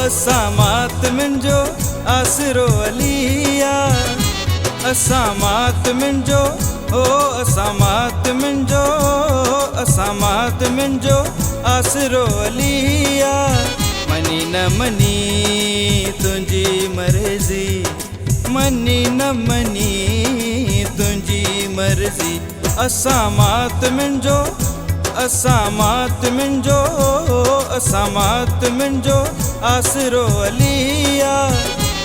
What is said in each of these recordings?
असां मात मुंहिंजो आसरो अलिया, असां मात मुंहिंजो हो असां मात मुंहिंजो, असां मात मुंहिंजो आसरो अलिया। मनी न मनी तुंहिंजी मर्ज़ी, मनी न मनी तुंहिंजी मर्ज़ी। असां मात मुंहिंजो, असां मात मुंहिंजो, असां मात मुंहिंजो आसरो अलिया।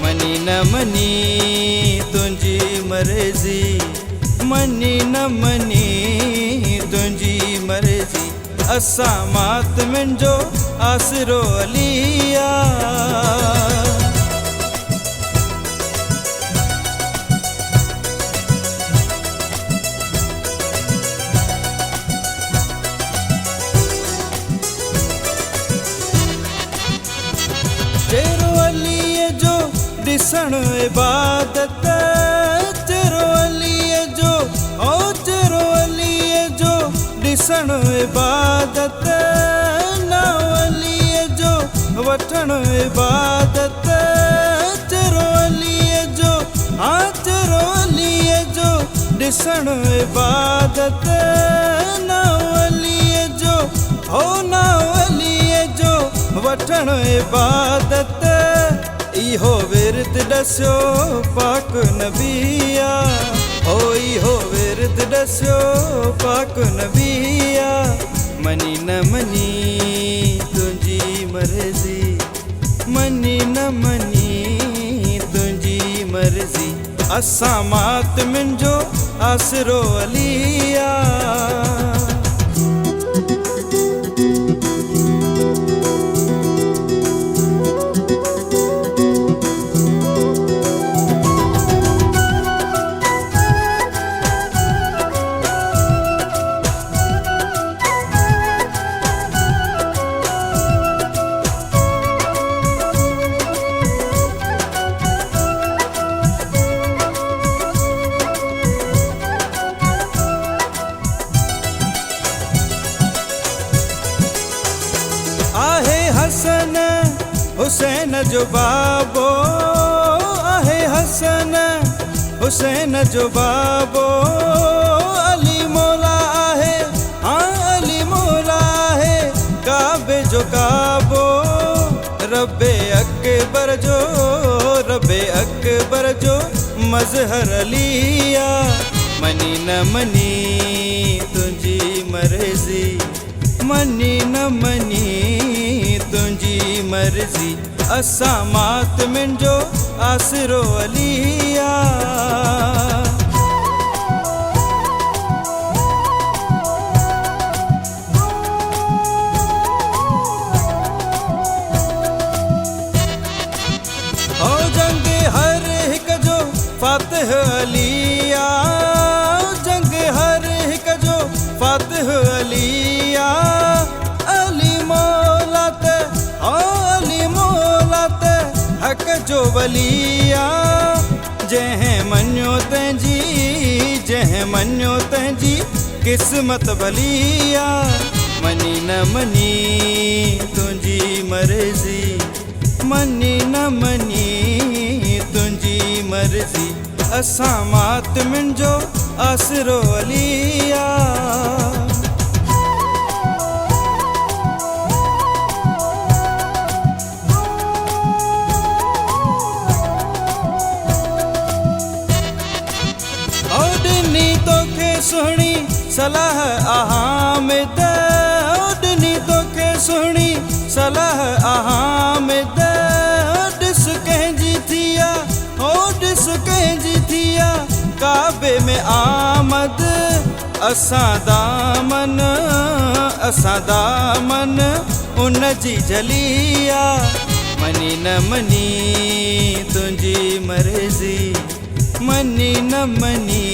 मनी न मनी तुंहिंजी मर्ज़ी, मनी न मनी तुंहिंजी मर्ज़ी। असां मात मुंहिंजो आसरो अलिया। तेरो अलीअ जो ॾिसण इबादत, तेरो अलीअ जो ओ तेरो अलीअ जो ॾिसण इबादत, नाओ अलीअ जो वठण इबादत। तेरो अलीअ जो तेरो अलीअ जो ॾिसण इबादत, नाओ अलीअ जो हो नाओ अलीअ जो वठण इबादत। इहो विर्द ॾसियो पाक नबिया, ओ इहो विर्द ॾसियो पाक नबिया। मनी न मनी तुंहिंजी मर्ज़ी, मनी न मनी तुंहिंजी मर्ज़ी। असां मात मुंहिंजो आसरो अलिया। आहे हसन हुसैन जो बाबो, आहे हसन हुसैन जो बाबो। अली मौला आहे, हाँ अली मौला आहे काबे जो काबो। रब्बे अकबर जो, रब्बे अकबर जो मज़हर अलिया। मनी न मनी तुंहिंजी मर्ज़ी, मनी न मनी तुंहिंजी मर्ज़ी। असां मात मुंहिंजो आसरो अलिया। ओ जंग हर हिक जो फातिह अलिया, जंग हर हिक जो फातिह अलिया। अली मौला ते ओ अली मौला ते हक जो वलिया। जंहिं मञियो तंहिंजी, जंहिं मञियो तंहिंजी क़िस्मत भलिया। मनी न मनी तुंहिंजी मर्ज़ी, मनी न मनी तुंहिंजी मर्ज़ी। असां मात मुंहिंजो आसरो अलिया। सुहणी सलाह अहामिद, ॾिनी तोखे सुहणी सलाह अहामिद। ॾिस कंहिंजी थिया, हो ॾिस कंहिंजी थिया काबे में आमद। असां दामन, असां दामन उन जी जलिया। मनी न मनी तुंहिंजी मर्ज़ी, मनी न मनी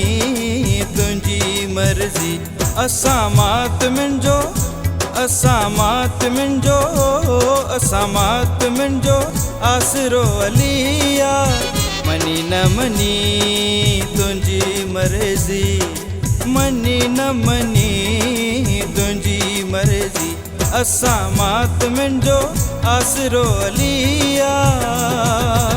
तुंहिंजी मर्ज़ी। असां मात मुंहिंजो, असां मात मुंहिंजो, असां मात मुंहिंजो आसरो अलिया। मनी न मनी तुंहिंजी मर्ज़ी, मनी न मनी तुंहिंजी मर्ज़ी। असां मातमिन जो आसरो अली आ।